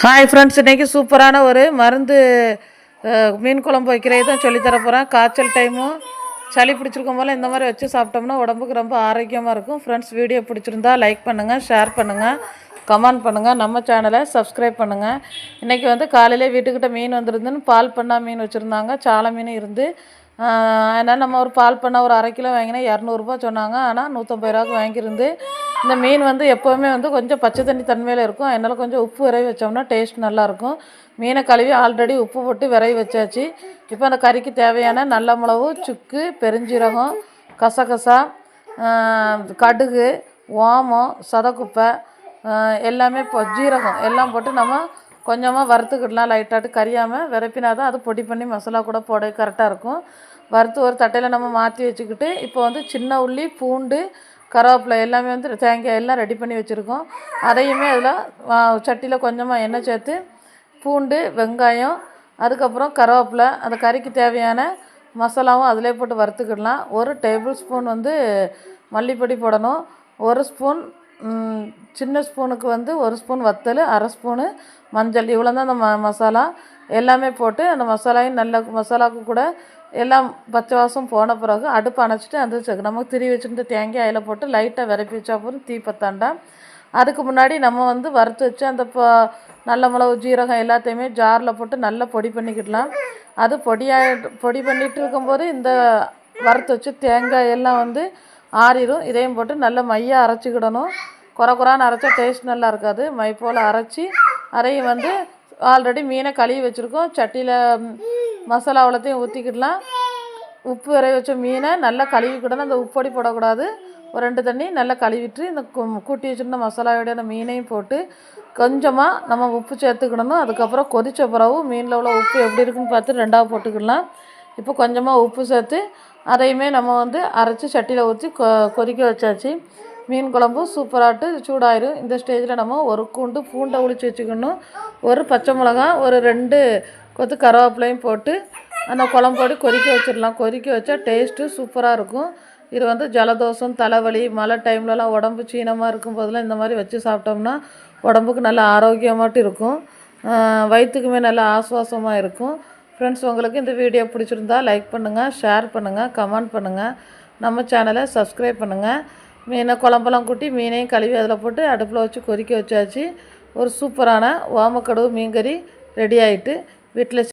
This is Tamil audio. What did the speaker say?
ஹாய் ஃப்ரெண்ட்ஸ், இன்றைக்கி சூப்பரான ஒரு மருந்து மீன் குழம்பு வைக்கிறதே தான் சொல்லித்தர போகிறேன். காய்ச்சல் டைமும் சளி பிடிச்சிருக்கும் போல் இந்த மாதிரி வச்சு சாப்பிட்டோம்னா உடம்புக்கு ரொம்ப ஆரோக்கியமாக இருக்கும். ஃப்ரெண்ட்ஸ், வீடியோ பிடிச்சிருந்தா லைக் பண்ணுங்கள், ஷேர் பண்ணுங்கள், கமெண்ட் பண்ணுங்கள், நம்ம சேனலை சப்ஸ்கிரைப் பண்ணுங்கள். இன்றைக்கி வந்து காலையிலே வீட்டுக்கிட்ட மீன் வந்துருந்துன்னு பால் பண்ணா மீன் வச்சுருந்தாங்க. சாலை மீன் இருந்து அதனால் நம்ம ஒரு பால் பண்ணால் ஒரு 1/2 கிலோ வாங்கினா 200 சொன்னாங்க. ஆனால் 150 ரூபாய்க்கு வாங்கியிருந்து. இந்த மீன் வந்து எப்போவுமே வந்து கொஞ்சம் பச்சை தண்ணி தன்மையில் இருக்கும். அதனால் கொஞ்சம் உப்பு விரைவி வச்சோம்னா டேஸ்ட் நல்லாயிருக்கும். மீனை கழுவி ஆல்ரெடி உப்பு போட்டு விரைவி வச்சாச்சு. இப்போ அந்த கறிக்கு தேவையான நல்ல மிளகு, சுக்கு, பெருஞ்சீரகம், கசகசா, கடுகு, ஓமம், சதக்குப்பை எல்லாமே ஜீரகம் எல்லாம் போட்டு நம்ம கொஞ்சமாக வறுத்துக்கிடலாம். லைட்டாட்டு கறியாமல் விரப்பினா தான் அது பொடி பண்ணி மசாலா கூட போட கரெக்டாக இருக்கும். வறுத்து ஒரு தட்டையில் நம்ம மாற்றி வச்சுக்கிட்டு இப்போ வந்து சின்ன உள்ளி, பூண்டு, கருவேப்பிலை எல்லாமே வந்து தேங்காய் எல்லாம் ரெடி பண்ணி வச்சுருக்கோம். அதையுமே அதில் சட்டியில் கொஞ்சமாக எண்ணெய் சேர்த்து பூண்டு, வெங்காயம், அதுக்கப்புறம் கருவேப்பிலை, அந்த கறிக்கு தேவையான மசாலாவும் அதிலே போட்டு வறுத்துக்கிடலாம். 1 டேபிள் ஸ்பூன் வந்து மல்லிப்பொடி போடணும். 1 ஸ்பூன் சின்ன ஸ்பூனுக்கு வந்து 1 ஸ்பூன் வத்தல், 1/2 ஸ்பூனு மஞ்சள், இவ்வளோ தான் அந்த மசாலா எல்லாமே போட்டு அந்த மசாலாயும் நல்ல மசாலாவுக்கு கூட எல்லாம் பச்சை வாசம் போன பிறகு அடுப்பு அணைச்சிட்டு அந்த நமக்கு திரி வச்சுருந்த தேங்காய் அதில் போட்டு லைட்டாக விரப்பி வச்சா போதும், தீ பத்தாண்டா. அதுக்கு முன்னாடி நம்ம வந்து வறுத்து வச்சு அந்த நல்ல மிளகு, ஜீரகம் எல்லாத்தையுமே ஜாரில் போட்டு நல்லா பொடி பண்ணிக்கிடலாம். அது பொடி பண்ணிகிட்டு இருக்கும்போது இந்த வறுத்து வச்சு தேங்காய் எல்லாம் வந்து ஆறிடும். இதையும் போட்டு நல்லா மையாக அரைச்சிக்கிடணும். குறான்னு அரைச்சா டேஸ்ட் நல்லா இருக்காது. மை போல் அரைச்சி அதையும் வந்து ஆல்ரெடி மீனை கழுவி வச்சுருக்கோம். சட்டியில் மசாலா அவ்வளோத்தையும் ஊற்றிக்கிடலாம். உப்பு விரைவி வச்ச மீனை நல்லா கழுவிக்கிடணும். அந்த உப்பொடி போடக்கூடாது. ஒரு 2 தண்ணி நல்லா கழுவிட்டு இந்த கூட்டி வச்சுருந்த மசாலாவோடைய அந்த மீனையும் போட்டு கொஞ்சமாக நம்ம உப்பு சேர்த்துக்கிடணும். அதுக்கப்புறம் கொதித்த பிறகு மீனில் உள்ள உப்பு எப்படி இருக்குன்னு பார்த்து 2ஆவது போட்டுக்கிடலாம். இப்போ கொஞ்சமாக உப்பு சேர்த்து அதையுமே நம்ம வந்து அரைச்சி சட்டியில் ஊற்றி கொதிக்க வச்சாச்சு. மீன் குழம்பு சூப்பராகிட்டு சூடாயிரும். இந்த ஸ்டேஜில் நம்ம ஒரு பூண்டை உளித்து வச்சுக்கணும். ஒரு பச்சை மிளகா, ஒரு 2 கொத்து கருவேப்பிலையும் போட்டு அந்த குழம்போடு கொதிக்க வச்சிடலாம். கொதிக்க வச்சா டேஸ்ட்டு சூப்பராக இருக்கும். இது வந்து ஜலதோஷம், தலைவலி, மழை டைம்லலாம் உடம்பு சீனமாக இருக்கும் போதெல்லாம் இந்த மாதிரி வச்சு சாப்பிட்டோம்னா உடம்புக்கு நல்லா ஆரோக்கியமாட்டு இருக்கும். வயிற்றுக்குமே நல்லா ஆசுவாசமாக இருக்கும். ஃப்ரெண்ட்ஸ், உங்களுக்கு இந்த வீடியோ பிடிச்சிருந்தா லைக் பண்ணுங்கள், ஷேர் பண்ணுங்கள், கமெண்ட் பண்ணுங்கள், நம்ம சேனலை சப்ஸ்கிரைப் பண்ணுங்கள். மீனை குழம்பெல்லாம் கூட்டி மீனையும் கழுவி அதில் போட்டு அடுப்பில் வச்சு கொதிக்க வச்சாச்சு. ஒரு சூப்பரான ஓமக்கடுவு மீன் கறி ரெடி ஆகிட்டு வீட்டில்